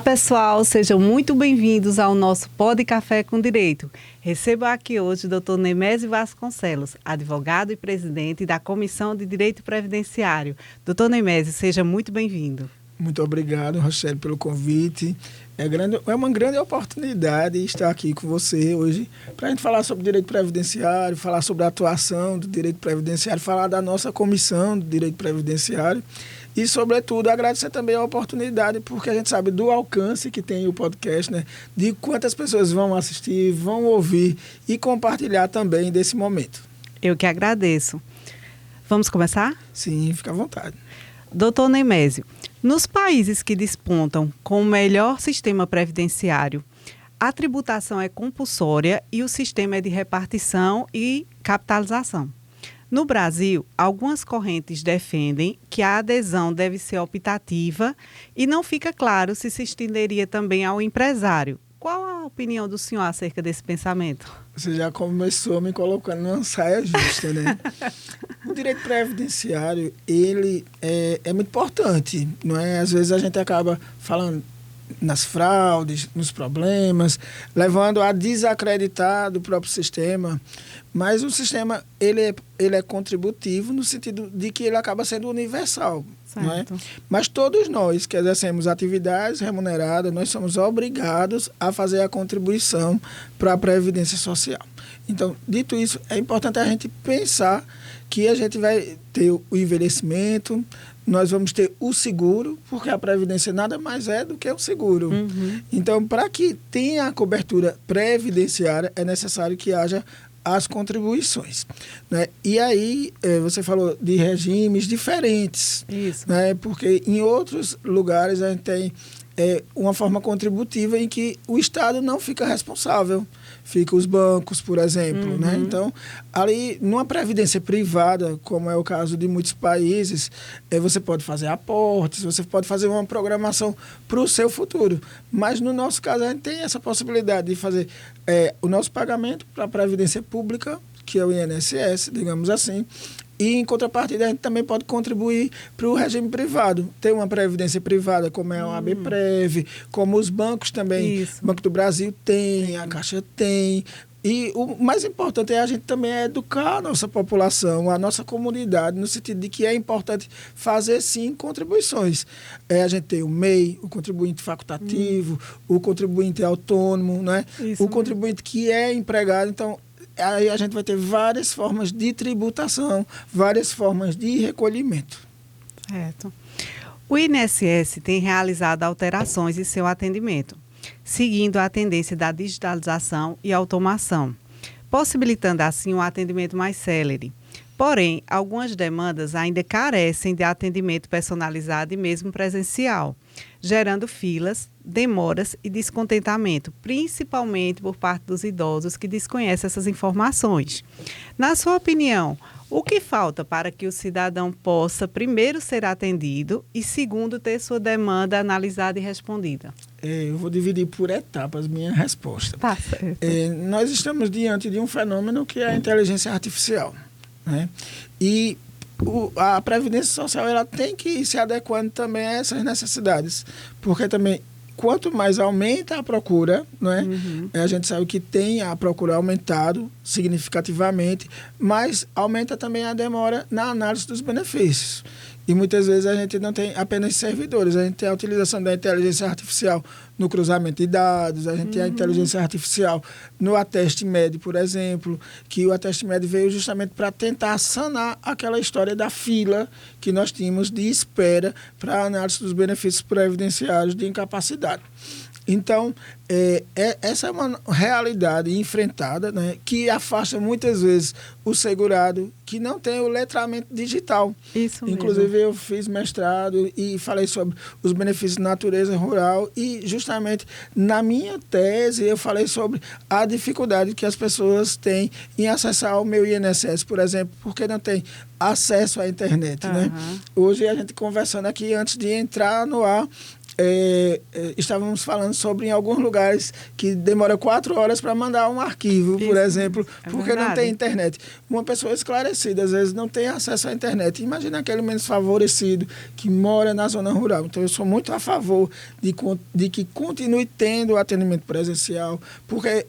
pessoal, sejam muito bem-vindos ao nosso Pod Café com Direito. Recebo aqui hoje o Dr. Nemésio Vasconcelos, advogado e presidente da Comissão de Direito Previdenciário. Dr. Nemésio, seja muito bem-vindo. Muito obrigado, Rochelle, pelo convite. É uma grande oportunidade estar aqui com você hoje para a gente falar sobre direito previdenciário, falar sobre a atuação do direito previdenciário, falar da nossa comissão do direito previdenciário e, sobretudo, agradecer também a oportunidade, porque a gente sabe do alcance que tem o podcast, né? De quantas pessoas vão assistir, vão ouvir e compartilhar também desse momento. Eu que agradeço. Vamos começar? Sim, fica à vontade. Doutor Nemésio, nos países que despontam com o melhor sistema previdenciário, a tributação é compulsória e o sistema é de repartição e capitalização. No Brasil, algumas correntes defendem que a adesão deve ser optativa e não fica claro se estenderia também ao empresário. Qual a opinião do senhor acerca desse pensamento? Você já começou me colocando numa saia justa, né? O direito previdenciário, ele é muito importante, não é? Às vezes a gente acaba falando nas fraudes, nos problemas, levando a desacreditar do próprio sistema, mas o sistema ele é contributivo no sentido de que ele acaba sendo universal, não é? Mas todos nós que exercemos atividades remuneradas, nós somos obrigados a fazer a contribuição para a Previdência Social. Então, dito isso, é importante a gente pensar que a gente vai ter o envelhecimento, nós vamos ter o seguro, porque a Previdência nada mais é do que o seguro. Uhum. Então, para que tenha a cobertura previdenciária, é necessário que haja as contribuições, né? E aí, você falou de regimes diferentes. Isso. Né? Porque em outros lugares a gente tem uma forma contributiva em que o Estado não fica responsável. Fica os bancos, por exemplo. Uhum. Né? Então, ali, numa previdência privada, como é o caso de muitos países, você pode fazer aportes, você pode fazer uma programação para o seu futuro. Mas, no nosso caso, a gente tem essa possibilidade de fazer o nosso pagamento para a previdência pública, que é o INSS, digamos assim, e, em contrapartida, a gente também pode contribuir para o regime privado. Tem uma previdência privada, como é a ABPREV, como os bancos também. Isso. O Banco do Brasil tem, a Caixa tem. E o mais importante é a gente também educar a nossa população, a nossa comunidade, no sentido de que é importante fazer, sim, contribuições. A gente tem o MEI, o contribuinte facultativo, o contribuinte autônomo, né? O contribuinte que é empregado. Então, aí a gente vai ter várias formas de tributação, várias formas de recolhimento. Certo. O INSS tem realizado alterações em seu atendimento, seguindo a tendência da digitalização e automação, possibilitando assim um atendimento mais célere. Porém, algumas demandas ainda carecem de atendimento personalizado e mesmo presencial, gerando filas, demoras e descontentamento, principalmente por parte dos idosos que desconhecem essas informações. Na sua opinião, o que falta para que o cidadão possa, primeiro, ser atendido e, segundo, ter sua demanda analisada e respondida? Eu vou dividir por etapas minha resposta. Tá certo. Nós estamos diante de um fenômeno que é a inteligência artificial, né? E a Previdência Social ela tem que ir se adequando também a essas necessidades, porque também quanto mais aumenta a procura, né? Uhum. A gente sabe que tem a procura aumentado significativamente, mas aumenta também a demora na análise dos benefícios. E muitas vezes a gente não tem apenas servidores, a gente tem a utilização da inteligência artificial no cruzamento de dados, a gente tem a inteligência artificial no ateste médio, por exemplo, que o ateste médio veio justamente para tentar sanar aquela história da fila que nós tínhamos de espera para a análise dos benefícios previdenciários de incapacidade. Então, essa é uma realidade enfrentada, né, que afasta muitas vezes o segurado que não tem o letramento digital. Isso mesmo. Inclusive, eu fiz mestrado e falei sobre os benefícios de natureza rural e, justamente, na minha tese, eu falei sobre a dificuldade que as pessoas têm em acessar o meu INSS, por exemplo, porque não tem acesso à internet. Né? Hoje, a gente conversando aqui, antes de entrar no ar, estávamos falando sobre em alguns lugares que demora 4 horas para mandar um arquivo, por exemplo, porque não tem internet. Uma pessoa esclarecida, às vezes, não tem acesso à internet. Imagina aquele menos favorecido que mora na zona rural. Então, eu sou muito a favor de que continue tendo o atendimento presencial, porque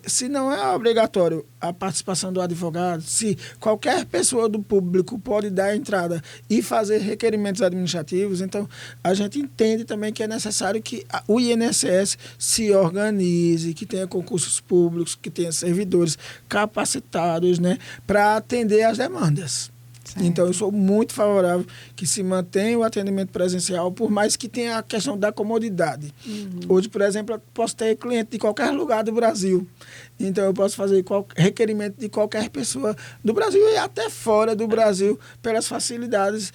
se não é obrigatório a participação do advogado, se qualquer pessoa do público pode dar entrada e fazer requerimentos administrativos, então a gente entende também que é necessário que o INSS se organize, que tenha concursos públicos, que tenha servidores capacitados, né, para atender às demandas. Certo. Então, eu sou muito favorável que se mantenha o atendimento presencial, por mais que tenha a questão da comodidade. Hoje, por exemplo, eu posso ter cliente de qualquer lugar do Brasil. Então, eu posso fazer requerimento de qualquer pessoa do Brasil e até fora do Brasil, pelas facilidades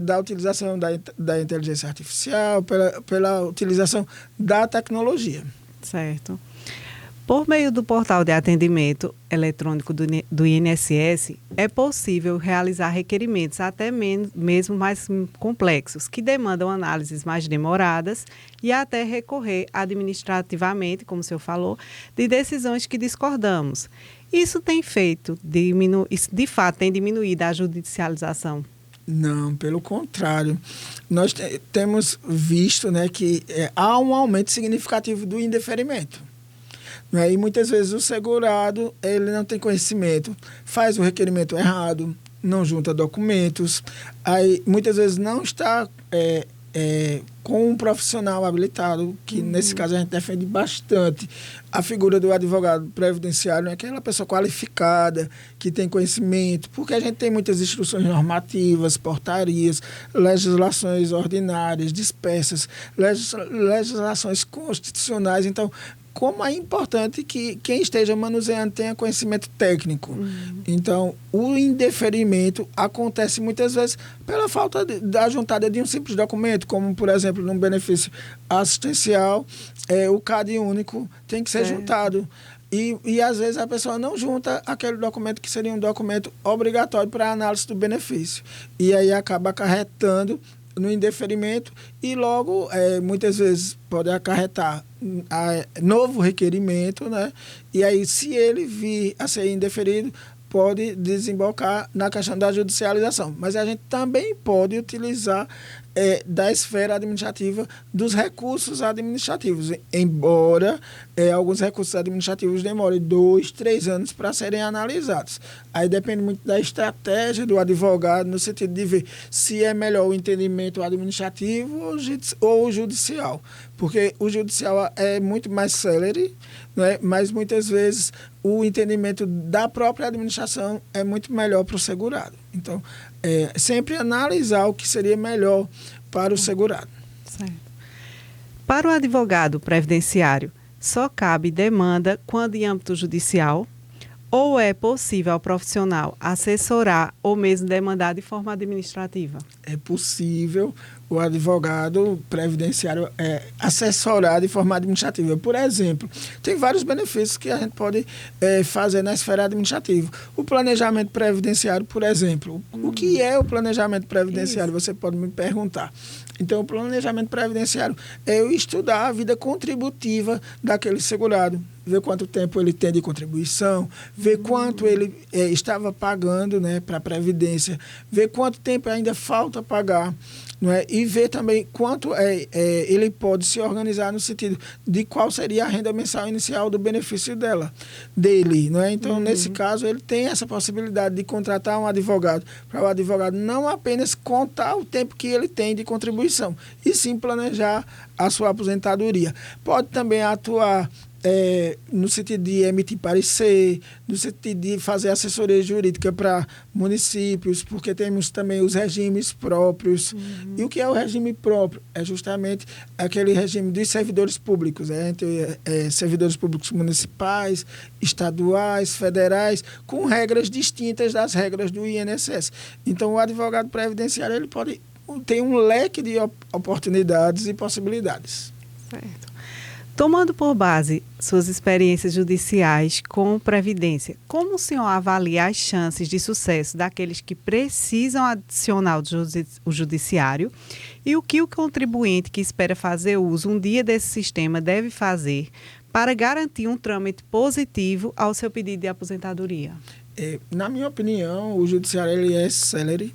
da utilização da inteligência artificial, pela utilização da tecnologia. Certo. Por meio do portal de atendimento eletrônico do INSS, é possível realizar requerimentos até mesmo mais complexos, que demandam análises mais demoradas e até recorrer administrativamente, como o senhor falou, de decisões que discordamos. Isso tem de fato, tem diminuído a judicialização? Não, pelo contrário. Nós temos visto, né, que há um aumento significativo do indeferimento. E muitas vezes o segurado ele não tem conhecimento, faz o requerimento errado, não junta documentos, aí muitas vezes não está com um profissional habilitado, que nesse caso a gente defende bastante a figura do advogado previdenciário, né? Aquela pessoa qualificada, que tem conhecimento, porque a gente tem muitas instruções normativas, portarias, legislações ordinárias, dispersas, legislações constitucionais. Então, como é importante que quem esteja manuseando tenha conhecimento técnico. Então, o indeferimento acontece muitas vezes pela falta da juntada de um simples documento, como, por exemplo, num benefício assistencial, o CAD único tem que ser juntado. E, às vezes, a pessoa não junta aquele documento que seria um documento obrigatório para a análise do benefício. E aí acaba acarretando no indeferimento e logo, muitas vezes, pode acarretar novo requerimento, né? E aí, se ele vir a ser indeferido, pode desembocar na questão da judicialização. Mas a gente também pode utilizar da esfera administrativa dos recursos administrativos, embora alguns recursos administrativos demorem 2, 3 anos para serem analisados. Aí depende muito da estratégia do advogado, no sentido de ver se é melhor o entendimento administrativo ou o judicial. Porque o judicial é muito mais célere, né? Mas muitas vezes o entendimento da própria administração é muito melhor para o segurado. Então, sempre analisar o que seria melhor para o segurado. Certo. Para o advogado previdenciário, só cabe demanda quando em âmbito judicial, ou é possível ao profissional assessorar ou mesmo demandar de forma administrativa? É possível o advogado previdenciário assessorar de forma administrativa. Por exemplo, tem vários benefícios que a gente pode fazer na esfera administrativa. O planejamento previdenciário, por exemplo. O que é o planejamento previdenciário? Você pode me perguntar. Então, o planejamento previdenciário é eu estudar a vida contributiva daquele segurado, ver quanto tempo ele tem de contribuição, ver quanto ele estava pagando, né, para a Previdência, ver quanto tempo ainda falta pagar, não é? E ver também quanto ele pode se organizar no sentido de qual seria a renda mensal inicial do benefício dele. Não é? Então, nesse caso, ele tem essa possibilidade de contratar um advogado, para o advogado não apenas contar o tempo que ele tem de contribuição, e sim planejar a sua aposentadoria. Pode também atuar no sentido de emitir parecer, no sentido de fazer assessoria jurídica para municípios, porque temos também os regimes próprios. E o que é o regime próprio? É justamente aquele regime dos servidores públicos, entre servidores públicos municipais, estaduais, federais, com regras distintas das regras do INSS. Então, o advogado previdenciário ele tem um leque de oportunidades e possibilidades. Certo. Tomando por base suas experiências judiciais com Previdência, como o senhor avalia as chances de sucesso daqueles que precisam adicionar o judiciário e o que o contribuinte que espera fazer uso um dia desse sistema deve fazer para garantir um trâmite positivo ao seu pedido de aposentadoria? Na minha opinião, o judiciário ele é célere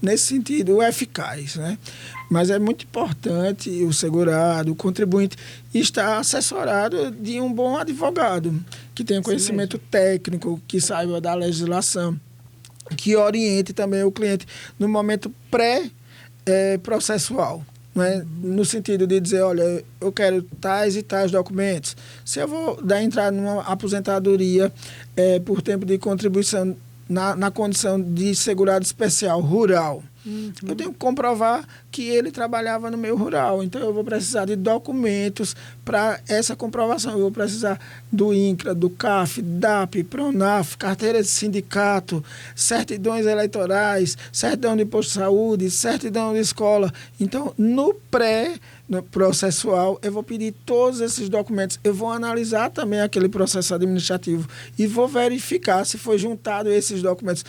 nesse sentido, é eficaz, né? Mas é muito importante o segurado, o contribuinte, estar assessorado de um bom advogado, que tenha conhecimento técnico, que saiba da legislação, que oriente também o cliente no momento pré-processual. Né? No sentido de dizer, olha, eu quero tais e tais documentos. Se eu vou dar entrada numa aposentadoria por tempo de contribuição na condição de segurado especial rural, eu tenho que comprovar que ele trabalhava no meio rural. Então, eu vou precisar de documentos para essa comprovação. Eu vou precisar do INCRA, do CAF, DAP, PRONAF, carteira de sindicato, certidões eleitorais, certidão de posto de saúde, certidão de escola. Então, no processual, eu vou pedir todos esses documentos. Eu vou analisar também aquele processo administrativo e vou verificar se foi juntado esses documentos.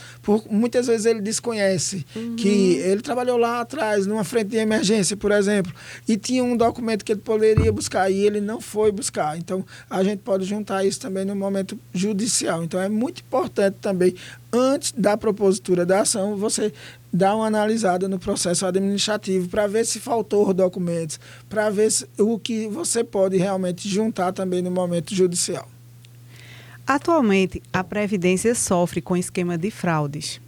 Muitas vezes ele desconhece que ele trabalhou lá atrás, numa frente de emergência, por exemplo, e tinha um documento que ele poderia buscar e ele não foi buscar. Então, a gente pode juntar isso também no momento judicial. Então, é muito importante também, antes da propositura da ação, você dar uma analisada no processo administrativo para ver se faltou documentos, para ver o que você pode realmente juntar também no momento judicial. Atualmente, a Previdência sofre com esquema de fraudes.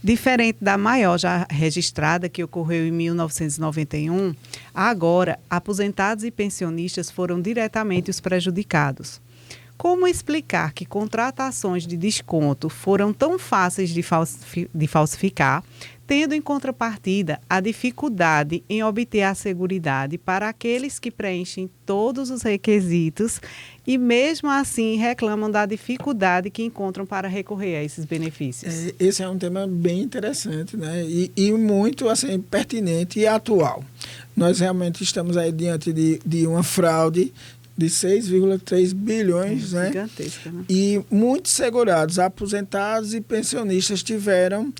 Diferente da maior já registrada, que ocorreu em 1991, agora, aposentados e pensionistas foram diretamente os prejudicados. Como explicar que contratações de desconto foram tão fáceis de falsificar, tendo em contrapartida a dificuldade em obter a seguridade para aqueles que preenchem todos os requisitos e mesmo assim reclamam da dificuldade que encontram para recorrer a esses benefícios? Esse é um tema bem interessante, né? E muito assim, pertinente e atual. Nós realmente estamos aí diante de uma fraude de 6,3 bilhões, né? Gigantesca, né? E muitos segurados, aposentados e pensionistas tiveram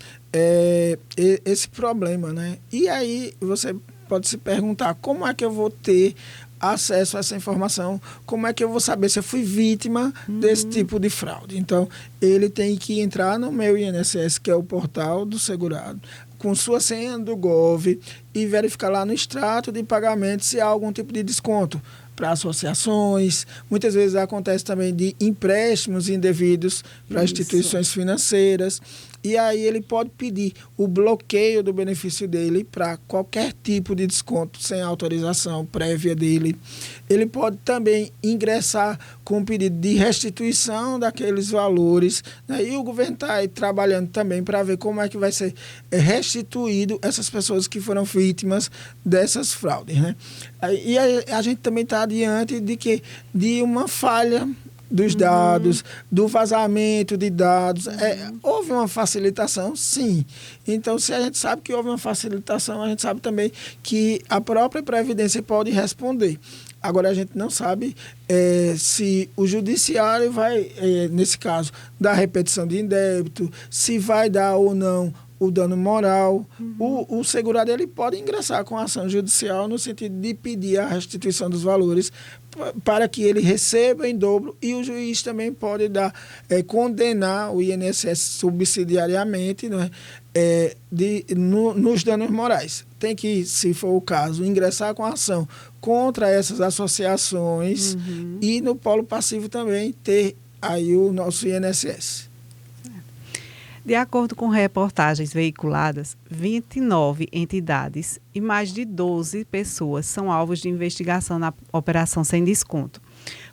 esse problema, né? E aí você pode se perguntar, como é que eu vou ter acesso a essa informação? Como é que eu vou saber se eu fui vítima desse tipo de fraude? Então, ele tem que entrar no meu INSS, que é o portal do segurado, com sua senha do Gov e verificar lá no extrato de pagamento se há algum tipo de desconto para associações. Muitas vezes acontece também de empréstimos indevidos para instituições financeiras. E aí ele pode pedir o bloqueio do benefício dele para qualquer tipo de desconto sem autorização prévia dele. Ele pode também ingressar com um pedido de restituição daqueles valores, né? E o governo está aí trabalhando também para ver como é que vai ser restituído essas pessoas que foram vítimas dessas fraudes, né? E a gente também está diante de uma falha dos dados, do vazamento de dados. Houve uma facilitação, sim. Então, se a gente sabe que houve uma facilitação, a gente sabe também que a própria Previdência pode responder. Agora, a gente não sabe se o judiciário vai, nesse caso, dar repetição de indébito, se vai dar ou não o dano moral. O segurado ele pode ingressar com a ação judicial no sentido de pedir a restituição dos valores para que ele receba em dobro, e o juiz também pode condenar o INSS subsidiariamente, né, nos danos morais. Tem que, se for o caso, ingressar com a ação contra essas associações e no polo passivo também ter aí o nosso INSS. De acordo com reportagens veiculadas, 29 entidades e mais de 12 pessoas são alvos de investigação na Operação Sem Desconto.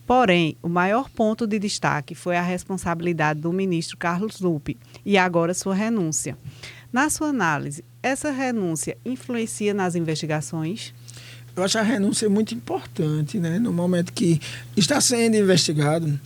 Porém, o maior ponto de destaque foi a responsabilidade do ministro Carlos Lupe e agora sua renúncia. Na sua análise, essa renúncia influencia nas investigações? Eu acho a renúncia muito importante, né? No momento que está sendo investigado,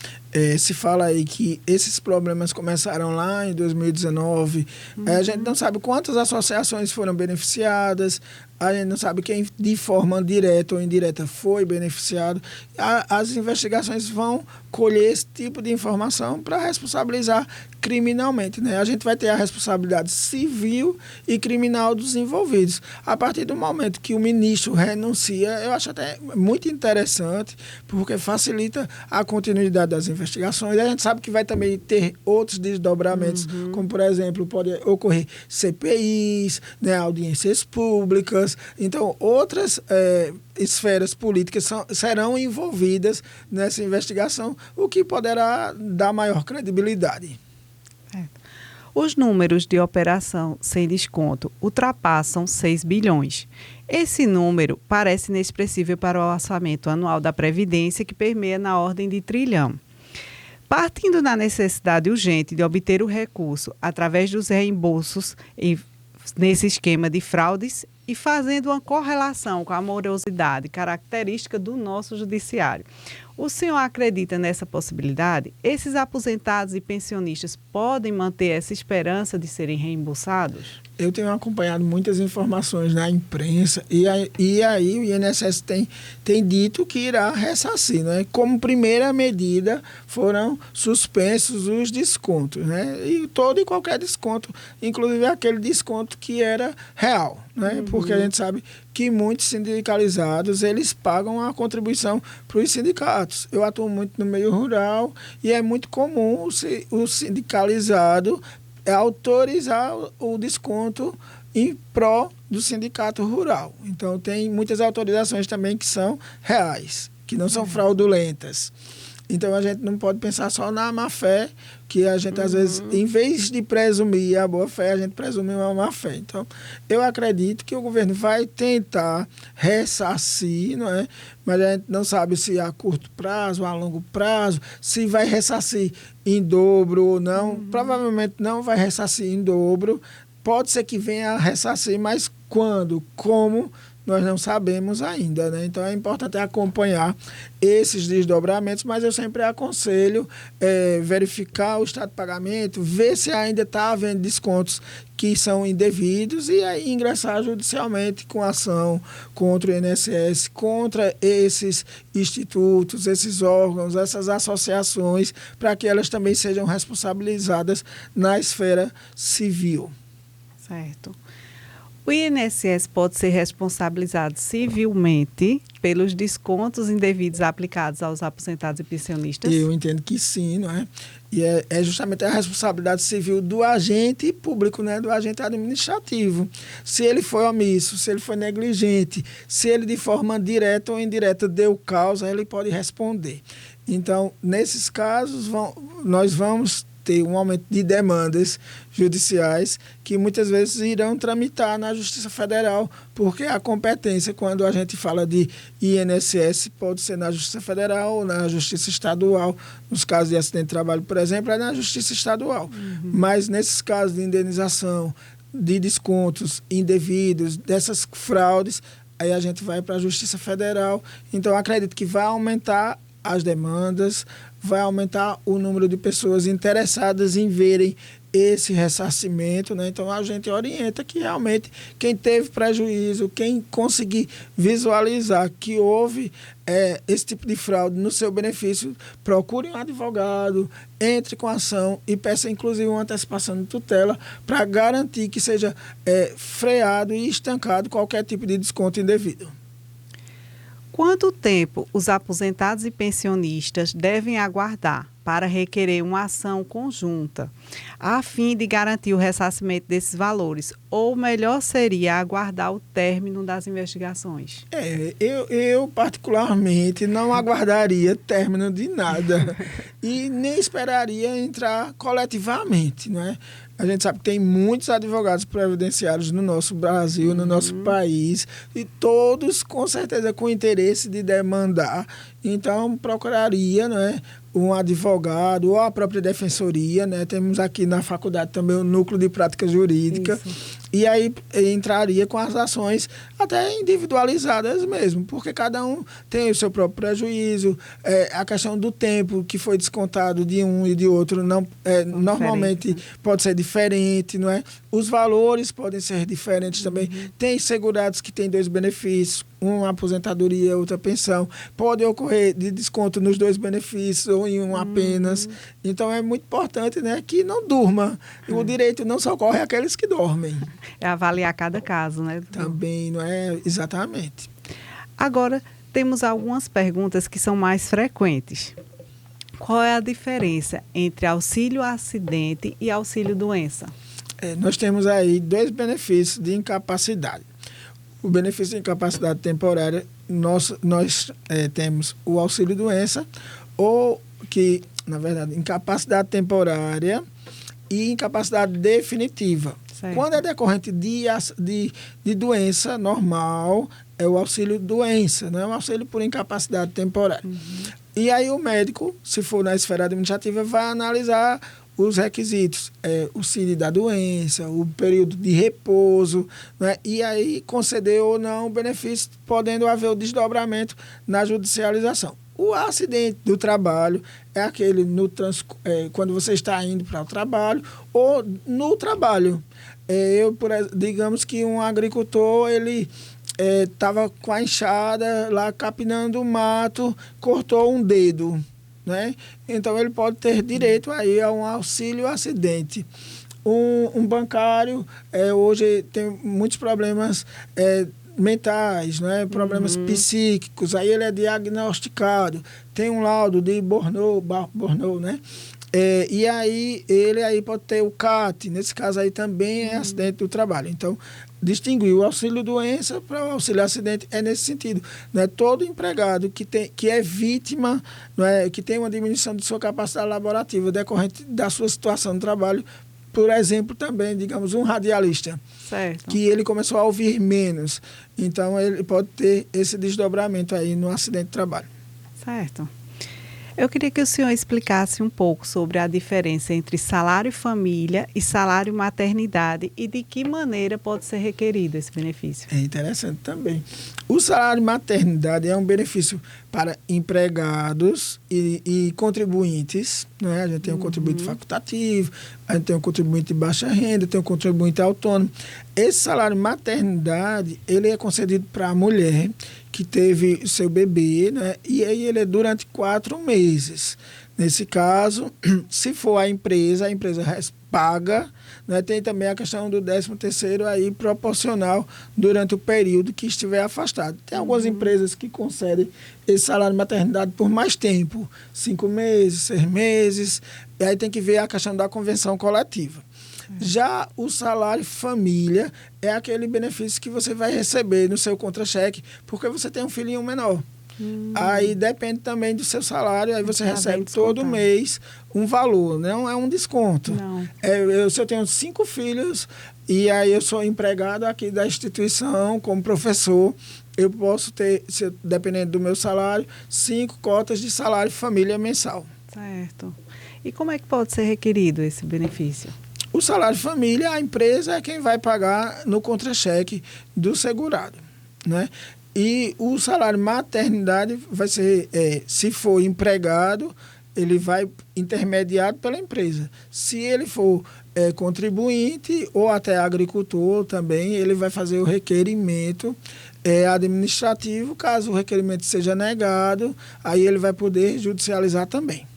Se fala aí que esses problemas começaram lá em 2019. A gente não sabe quantas associações foram beneficiadas, a gente não sabe quem de forma direta ou indireta foi beneficiado. As investigações vão colher esse tipo de informação para responsabilizar criminalmente, né? A gente vai ter a responsabilidade civil e criminal dos envolvidos. A partir do momento que o ministro renuncia, eu acho até muito interessante, porque facilita a continuidade das investigações. A gente sabe que vai também ter outros desdobramentos, como, por exemplo, pode ocorrer CPIs, né, audiências públicas. Então, outras esferas políticas serão envolvidas nessa investigação, o que poderá dar maior credibilidade. Os números de operação sem desconto ultrapassam 6 bilhões. Esse número parece inexpressível para o orçamento anual da Previdência, que permeia na ordem de trilhão. Partindo da necessidade urgente de obter o recurso através dos reembolsos nesse esquema de fraudes e fazendo uma correlação com a morosidade característica do nosso judiciário, o senhor acredita nessa possibilidade? Esses aposentados e pensionistas podem manter essa esperança de serem reembolsados? Eu tenho acompanhado muitas informações na imprensa e aí o INSS tem dito que irá ressarcir, né? Como primeira medida foram suspensos os descontos, né? E todo e qualquer desconto, inclusive aquele desconto que era real, né? Porque a gente sabe que muitos sindicalizados, eles pagam a contribuição para os sindicatos. Eu atuo muito no meio rural e é muito comum o sindicalizado autorizar o desconto em pró do sindicato rural. Então, tem muitas autorizações também que são reais, que não são fraudulentas. Então, a gente não pode pensar só na má-fé, que a gente, às vezes, em vez de presumir a boa-fé, a gente presume uma má-fé. Então, eu acredito que o governo vai tentar ressarcir, não é? Mas a gente não sabe se a curto prazo, a longo prazo, se vai ressarcir em dobro ou não. Provavelmente não vai ressarcir em dobro. Pode ser que venha a ressarcir, mas quando, como, nós não sabemos ainda, né? Então, é importante acompanhar esses desdobramentos, mas eu sempre aconselho verificar o estado de pagamento, ver se ainda está havendo descontos que são indevidos e aí ingressar judicialmente com ação contra o INSS, contra esses institutos, esses órgãos, essas associações, para que elas também sejam responsabilizadas na esfera civil. Certo. O INSS pode ser responsabilizado civilmente pelos descontos indevidos aplicados aos aposentados e pensionistas? Eu entendo que sim, não é? E é justamente a responsabilidade civil do agente público, né? Do agente administrativo. Se ele foi omisso, se ele foi negligente, se ele de forma direta ou indireta deu causa, ele pode responder. Então, nesses casos, nós vamos ter um aumento de demandas judiciais que muitas vezes irão tramitar na Justiça Federal, porque a competência, quando a gente fala de INSS, pode ser na Justiça Federal ou na Justiça Estadual. Nos casos de acidente de trabalho, por exemplo, é na Justiça Estadual. Mas nesses casos de indenização, de descontos indevidos, dessas fraudes, aí a gente vai para a Justiça Federal. Então, acredito que vai aumentar as demandas, vai aumentar o número de pessoas interessadas em verem esse ressarcimento, né? Então, a gente orienta que realmente quem teve prejuízo, quem conseguir visualizar que houve esse tipo de fraude no seu benefício, procure um advogado, entre com ação e peça, inclusive, uma antecipação de tutela para garantir que seja freado e estancado qualquer tipo de desconto indevido. Quanto tempo os aposentados e pensionistas devem aguardar para requerer uma ação conjunta, a fim de garantir o ressarcimento desses valores? Ou melhor seria aguardar o término das investigações? Eu particularmente não aguardaria término de nada e nem esperaria entrar coletivamente, não é? A gente sabe que tem muitos advogados previdenciários no nosso Brasil, no nosso país, e todos, com certeza, com interesse de demandar. Então, procuraria, né, um advogado ou a própria defensoria, né? Temos aqui na faculdade também o Núcleo de Prática Jurídica. Isso. E aí entraria com as ações até individualizadas mesmo, porque cada um tem o seu próprio prejuízo, a questão do tempo que foi descontado de um e de outro não, normalmente pode ser diferente, não é? Os valores podem ser diferentes também. Tem segurados que têm 2 benefícios, uma aposentadoria, outra pensão. Pode ocorrer de desconto nos 2 benefícios ou em um apenas. Então, é muito importante, né, que não durma. O direito não socorre àqueles que dormem. É avaliar cada caso, né? Também, não é? Exatamente. Agora, temos algumas perguntas que são mais frequentes. Qual é a diferença entre auxílio-acidente e auxílio-doença? Nós temos aí 2 benefícios de incapacidade. O benefício de incapacidade temporária, nós temos o auxílio-doença, ou que, na verdade, incapacidade temporária e incapacidade definitiva. Certo. Quando é decorrente de doença normal, é o auxílio-doença, não é o auxílio por incapacidade temporária. E aí o médico, se for na esfera administrativa, vai analisar os requisitos, o CID da doença, o período de repouso, né? E aí conceder ou não o benefício, podendo haver o desdobramento na judicialização. O acidente do trabalho é aquele quando você está indo para o trabalho ou no trabalho. Digamos que um agricultor, ele estava com a enxada lá capinando o mato, cortou um dedo, né? Então, ele pode ter direito aí a um auxílio-acidente. Um bancário, hoje tem muitos problemas mentais, né? Problemas psíquicos, aí ele é diagnosticado, tem um laudo de Burnout, né? E aí ele pode ter o CAT, nesse caso aí também é acidente do trabalho. Então, distinguir o auxílio-doença para o auxílio-acidente é nesse sentido. Não é todo empregado que é vítima, não é, que tem uma diminuição de sua capacidade laborativa decorrente da sua situação de trabalho. Por exemplo, também, digamos, um radialista, certo, que ele começou a ouvir menos. Então, ele pode ter esse desdobramento aí no acidente de trabalho. Certo. Eu queria que o senhor explicasse um pouco sobre a diferença entre salário família e salário maternidade e de que maneira pode ser requerido esse benefício. É interessante também. O salário maternidade é um benefício para empregados e contribuintes, né? A gente tem um contribuinte facultativo, a gente tem um contribuinte de baixa renda, tem um contribuinte autônomo. Esse salário maternidade, ele é concedido para a mulher que teve seu bebê, né? E aí ele é durante 4 meses. Nesse caso, se for a empresa paga, né? Tem também a questão do 13º aí proporcional durante o período que estiver afastado. Tem algumas empresas que concedem esse salário de maternidade por mais tempo, 5 meses, 6 meses, e aí tem que ver a questão da convenção coletiva. Já o salário família é aquele benefício que você vai receber no seu contra-cheque, porque você tem um filhinho menor. Aí depende também do seu salário, aí você recebe todo mês um valor, não é um desconto. Não. Se eu tenho 5 filhos e aí eu sou empregado aqui da instituição como professor, eu posso ter, dependendo do meu salário, 5 cotas de salário família mensal. Certo. E como é que pode ser requerido esse benefício? O salário família, a empresa é quem vai pagar no contra-cheque do segurado, né? E o salário maternidade vai ser, se for empregado, ele vai intermediado pela empresa. Se ele for contribuinte ou até agricultor também, ele vai fazer o requerimento administrativo. Caso o requerimento seja negado, aí ele vai poder judicializar também.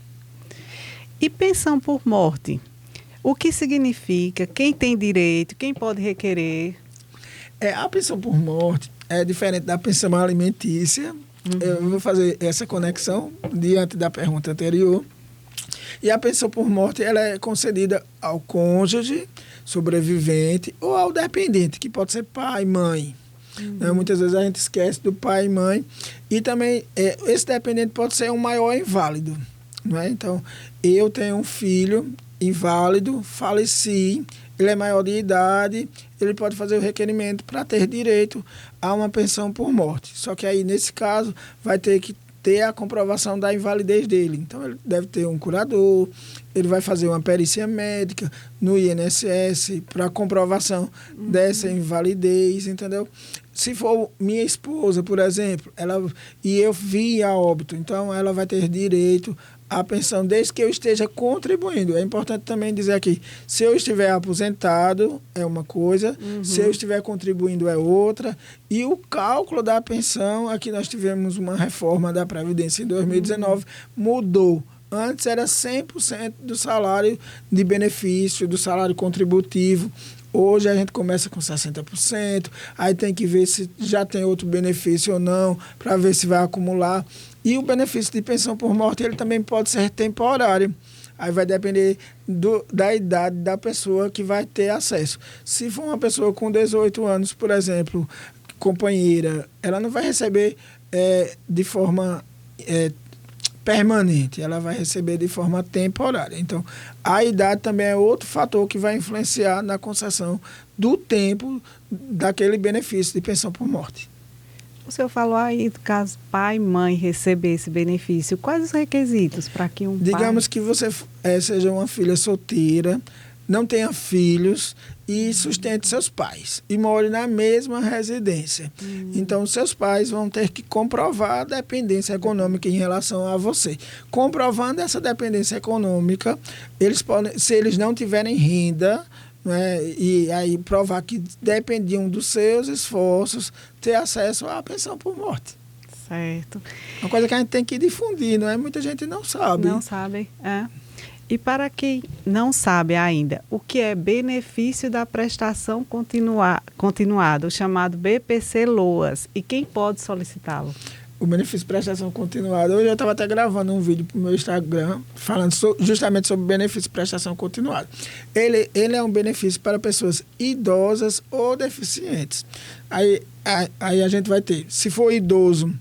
E pensão por morte? O que significa? Quem tem direito? Quem pode requerer? A pensão por morte é diferente da pensão alimentícia. Eu vou fazer essa conexão diante da pergunta anterior. E a pensão por morte ela é concedida ao cônjuge sobrevivente ou ao dependente, que pode ser pai, mãe. Muitas vezes a gente esquece do pai e mãe. E também esse dependente pode ser um maior inválido. Não é? Então, eu tenho um filho inválido, faleci, ele é maior de idade, ele pode fazer o requerimento para ter direito a uma pensão por morte. Só que aí, nesse caso, vai ter que ter a comprovação da invalidez dele. Então, ele deve ter um curador, ele vai fazer uma perícia médica no INSS para comprovação dessa invalidez, entendeu? Se for minha esposa, por exemplo, e eu vim a óbito, então ela vai ter direito à pensão desde que eu esteja contribuindo. É importante também dizer aqui, se eu estiver aposentado é uma coisa, se eu estiver contribuindo é outra, e o cálculo da pensão, aqui nós tivemos uma reforma da Previdência em 2019, mudou. Antes era 100% do salário de benefício, do salário contributivo. Hoje a gente começa com 60%, aí tem que ver se já tem outro benefício ou não, para ver se vai acumular. E o benefício de pensão por morte, ele também pode ser temporário. Aí vai depender da idade da pessoa que vai ter acesso. Se for uma pessoa com 18 anos, por exemplo, companheira, ela não vai receber de forma permanente, ela vai receber de forma temporária. Então, a idade também é outro fator que vai influenciar na concessão do tempo daquele benefício de pensão por morte. O senhor falou aí do caso pai e mãe receber esse benefício. Quais os requisitos para que Digamos que você seja uma filha solteira, não tenha filhos e sustente seus pais e more na mesma residência. Então, seus pais vão ter que comprovar a dependência econômica em relação a você. Comprovando essa dependência econômica, eles podem, se eles não tiverem renda, né, e aí provar que dependiam dos seus esforços, ter acesso à pensão por morte. Certo. Uma coisa que a gente tem que difundir, não é? Muita gente não sabe. Não sabe, E para quem não sabe ainda, o que é benefício da prestação continuada, o chamado BPC-LOAS, e quem pode solicitá-lo? O benefício de prestação continuada, hoje eu estava até gravando um vídeo para o meu Instagram, falando justamente sobre o benefício de prestação continuada. Ele é um benefício para pessoas idosas ou deficientes. Aí a gente vai ter, se for idoso,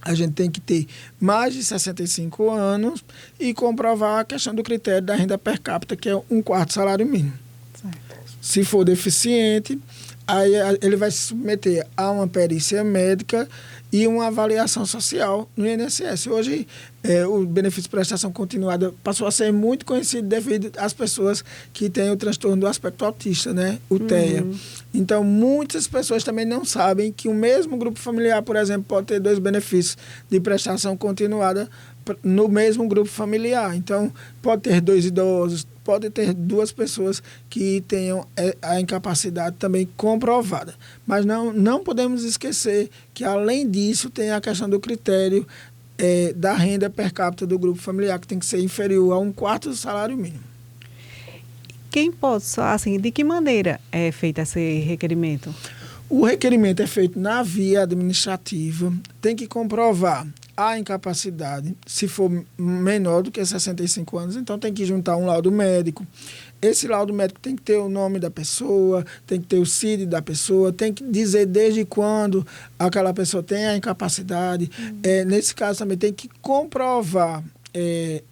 a gente tem que ter mais de 65 anos e comprovar a questão do critério da renda per capita, que é 1/4 salário mínimo. Certo. Se for deficiente, aí ele vai se submeter a uma perícia médica e uma avaliação social no INSS. Hoje, o benefício de prestação continuada passou a ser muito conhecido devido às pessoas que têm o transtorno do aspecto autista, né? O TEA. Então, muitas pessoas também não sabem que o mesmo grupo familiar, por exemplo, pode ter 2 benefícios de prestação continuada no mesmo grupo familiar. Então, pode ter 2 idosos, pode ter 2 pessoas que tenham a incapacidade também comprovada. Mas não podemos esquecer que, além disso, tem a questão do critério da renda per capita do grupo familiar, que tem que ser inferior a 1/4 do salário mínimo. Quem pode, assim, de que maneira é feito esse requerimento? O requerimento é feito na via administrativa, tem que comprovar a incapacidade, se for menor do que 65 anos, então tem que juntar um laudo médico. Esse laudo médico tem que ter o nome da pessoa, tem que ter o CID da pessoa, tem que dizer desde quando aquela pessoa tem a incapacidade. Nesse caso também tem que comprovar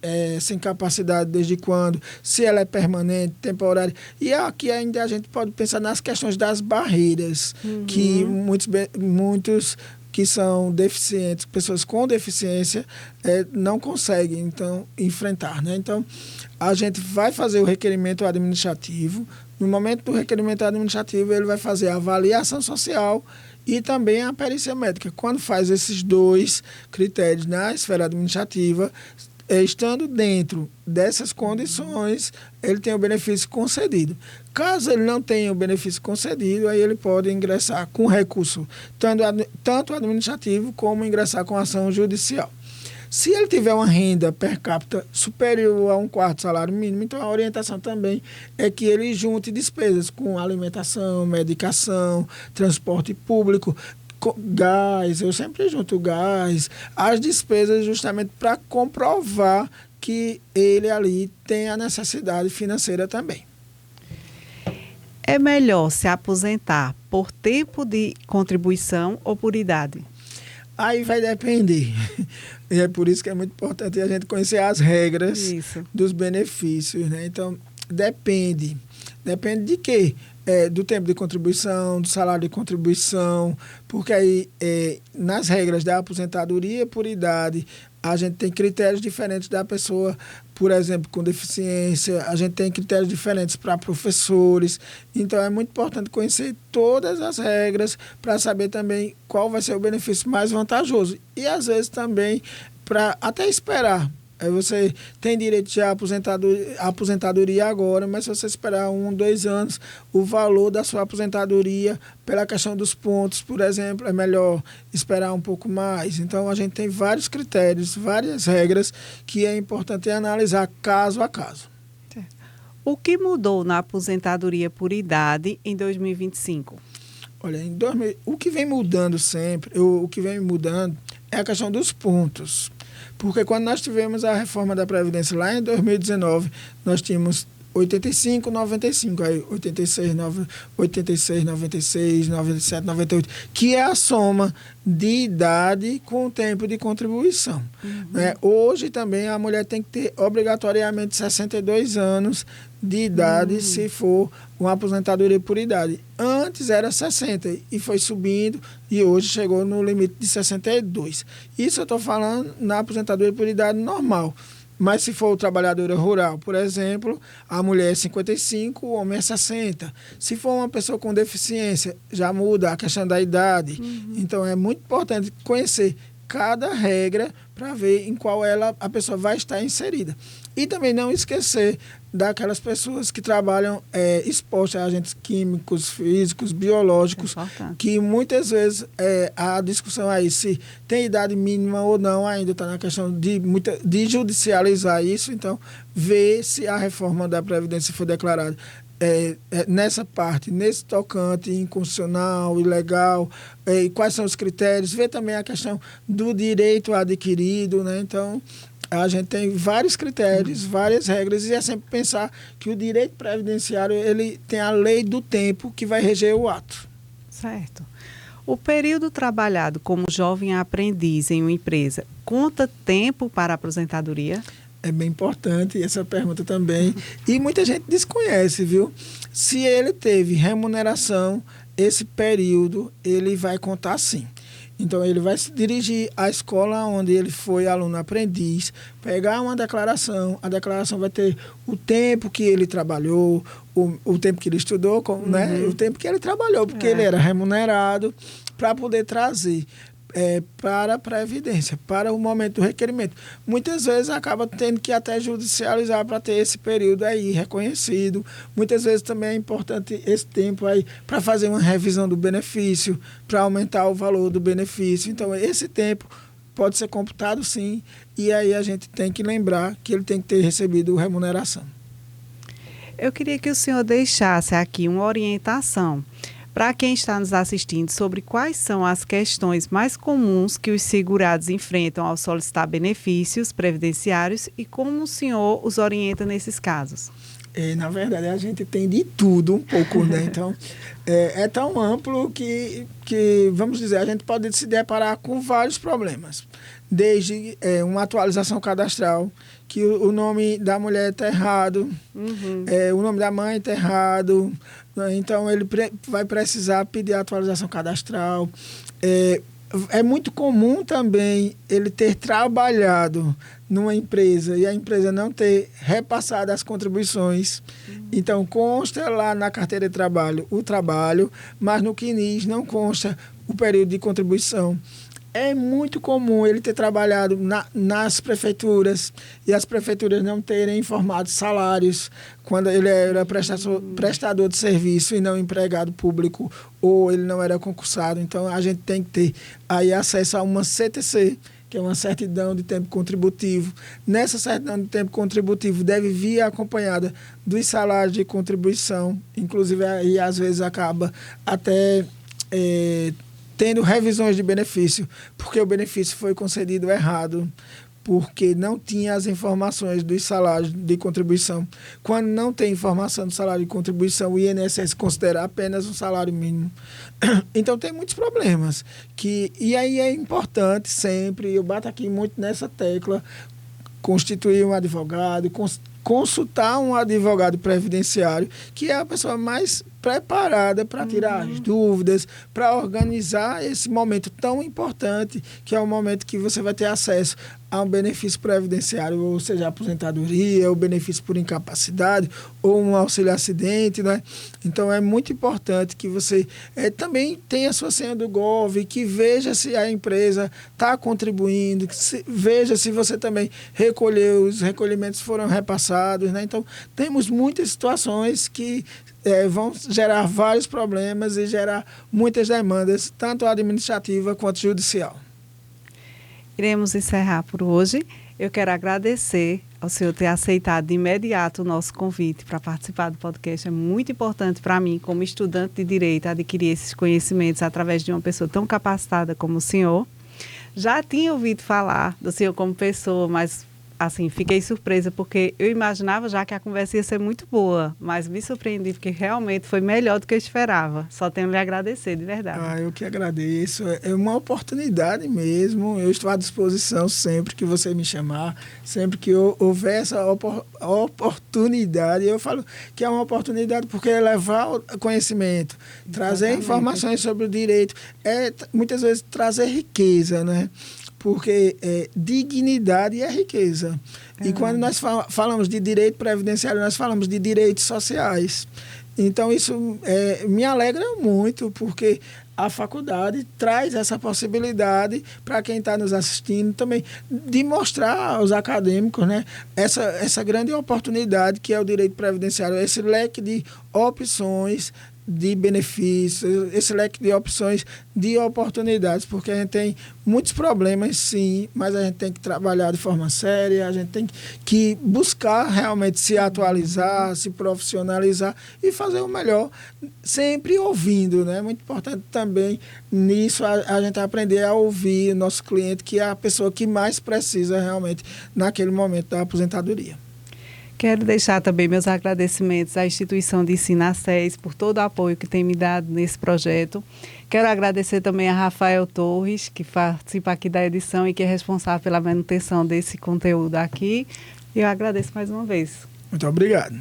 essa incapacidade desde quando, se ela é permanente, temporária. E aqui ainda a gente pode pensar nas questões das barreiras, que muitos que são deficientes, pessoas com deficiência, não conseguem, então, enfrentar, né? Então, a gente vai fazer o requerimento administrativo. No momento do requerimento administrativo, ele vai fazer a avaliação social e também a perícia médica. Quando faz esses 2 critérios na esfera administrativa, estando dentro dessas condições, ele tem o benefício concedido. Caso ele não tenha o benefício concedido, aí ele pode ingressar com recurso, tanto administrativo como ingressar com ação judicial. Se ele tiver uma renda per capita superior a 1/4 salário mínimo, então a orientação também é que ele junte despesas com alimentação, medicação, transporte público, gás, eu sempre junto gás, as despesas justamente para comprovar que ele ali tem a necessidade financeira também. É melhor se aposentar por tempo de contribuição ou por idade? Aí vai depender. E é por isso que é muito importante a gente conhecer as regras dos benefícios, né? Então, depende. Depende de quê? Do tempo de contribuição, do salário de contribuição, porque aí, nas regras da aposentadoria por idade, a gente tem critérios diferentes da pessoa, por exemplo, com deficiência, a gente tem critérios diferentes para professores, então é muito importante conhecer todas as regras para saber também qual vai ser o benefício mais vantajoso. E, às vezes, também para até esperar. Aí você tem direito de aposentadoria agora, mas se você esperar 1, 2 anos, o valor da sua aposentadoria, pela questão dos pontos, por exemplo, é melhor esperar um pouco mais. Então, a gente tem vários critérios, várias regras que é importante analisar caso a caso. O que mudou na aposentadoria por idade em 2025? Olha, o que vem mudando sempre, o que vem mudando é a questão dos pontos. Porque quando nós tivemos a reforma da Previdência lá em 2019, nós tínhamos 85, 95, aí 86, 96, 97, 98, que é a soma de idade com o tempo de contribuição. Né? Hoje também a mulher tem que ter obrigatoriamente 62 anos de idade se for uma aposentadoria por idade. Antes era 60 e foi subindo e hoje chegou no limite de 62. Isso eu estou falando na aposentadoria por idade normal. Mas se for trabalhadora rural, por exemplo, a mulher é 55, o homem é 60. Se for uma pessoa com deficiência, já muda a questão da idade. Então, é muito importante conhecer cada regra para ver em qual a pessoa vai estar inserida. E também não esquecer daquelas pessoas que trabalham expostas a agentes químicos, físicos, biológicos, que muitas vezes a discussão aí se tem idade mínima ou não ainda está na questão de judicializar isso. Então, ver se a reforma da Previdência foi declarada nessa parte, nesse tocante inconstitucional, ilegal, e quais são os critérios, ver também a questão do direito adquirido, né? Então, a gente tem vários critérios, várias regras, e é sempre pensar que o direito previdenciário ele tem a lei do tempo que vai reger o ato. Certo. O período trabalhado como jovem aprendiz em uma empresa conta tempo para a aposentadoria? É bem importante essa pergunta também. E muita gente desconhece, viu? Se ele teve remuneração, esse período ele vai contar sim. Então, ele vai se dirigir à escola onde ele foi aluno aprendiz, pegar uma declaração, a declaração vai ter o tempo que ele trabalhou, o tempo que ele estudou, né? O tempo que ele trabalhou, porque ele era remunerado, para poder trazer para a Previdência, para o momento do requerimento. Muitas vezes acaba tendo que até judicializar para ter esse período aí reconhecido. Muitas vezes também é importante esse tempo aí para fazer uma revisão do benefício, para aumentar o valor do benefício. Então, esse tempo pode ser computado sim, e aí a gente tem que lembrar que ele tem que ter recebido remuneração. Eu queria que o senhor deixasse aqui uma orientação para quem está nos assistindo sobre quais são as questões mais comuns que os segurados enfrentam ao solicitar benefícios previdenciários e como o senhor os orienta nesses casos. Na verdade, a gente tem de tudo um pouco, né? Então, é tão amplo que, vamos dizer, a gente pode se deparar com vários problemas. Desde uma atualização cadastral, que o nome da mulher está errado, o nome da mãe está errado. Então, ele vai precisar pedir a atualização cadastral. É muito comum também ele ter trabalhado numa empresa e a empresa não ter repassado as contribuições. Então, consta lá na carteira de trabalho o trabalho, mas no CNIS não consta o período de contribuição. É muito comum ele ter trabalhado nas prefeituras e as prefeituras não terem informado salários quando ele era prestador de serviço e não empregado público ou ele não era concursado. Então, a gente tem que ter aí acesso a uma CTC, que é uma certidão de tempo contributivo. Nessa certidão de tempo contributivo deve vir acompanhada dos salários de contribuição, inclusive aí às vezes acaba até tendo revisões de benefício, porque o benefício foi concedido errado, porque não tinha as informações dos salários de contribuição. Quando não tem informação do salário de contribuição, o INSS considera apenas um salário mínimo. Então, tem muitos problemas. E aí é importante sempre, eu bato aqui muito nessa tecla, constituir um advogado, consultar um advogado previdenciário, que é a pessoa mais preparada para tirar as dúvidas, para organizar esse momento tão importante, que é o momento que você vai ter acesso a um benefício previdenciário, ou seja, aposentadoria, ou benefício por incapacidade, ou um auxílio acidente, né? Então, é muito importante que você também tenha a sua senha do Gov, que veja se a empresa está contribuindo, veja se você também recolheu, os recolhimentos foram repassados, né? Então, temos muitas situações que vão gerar vários problemas e gerar muitas demandas, tanto administrativa quanto judicial. Iremos encerrar por hoje. Eu quero agradecer ao senhor ter aceitado de imediato o nosso convite para participar do podcast. É muito importante para mim, como estudante de Direito, adquirir esses conhecimentos através de uma pessoa tão capacitada como o senhor. Já tinha ouvido falar do senhor como pessoa, mas assim, fiquei surpresa porque eu imaginava já que a conversa ia ser muito boa, mas me surpreendi porque realmente foi melhor do que eu esperava. Só tenho a lhe agradecer, de verdade. Eu que agradeço. É uma oportunidade mesmo. Eu estou à disposição sempre que você me chamar, sempre que houver essa oportunidade. Eu falo que é uma oportunidade porque é levar o conhecimento, trazer informações sobre o direito, muitas vezes trazer riqueza, né? Porque dignidade é riqueza. E quando nós falamos de direito previdenciário, nós falamos de direitos sociais. Então, isso me alegra muito, porque a faculdade traz essa possibilidade para quem está nos assistindo também de mostrar aos acadêmicos, né, essa grande oportunidade que é o direito previdenciário, esse leque de opções, de benefícios, esse leque de opções, de oportunidades, porque a gente tem muitos problemas, sim, mas a gente tem que trabalhar de forma séria, a gente tem que buscar realmente se atualizar, se profissionalizar e fazer o melhor, sempre ouvindo, né? Muito importante também nisso a gente aprender a ouvir o nosso cliente, que é a pessoa que mais precisa realmente naquele momento da aposentadoria. Quero deixar também meus agradecimentos à instituição de ensino ACES por todo o apoio que tem me dado nesse projeto. Quero agradecer também a Rafael Torres, que participa aqui da edição e que é responsável pela manutenção desse conteúdo aqui. E eu agradeço mais uma vez. Muito obrigado.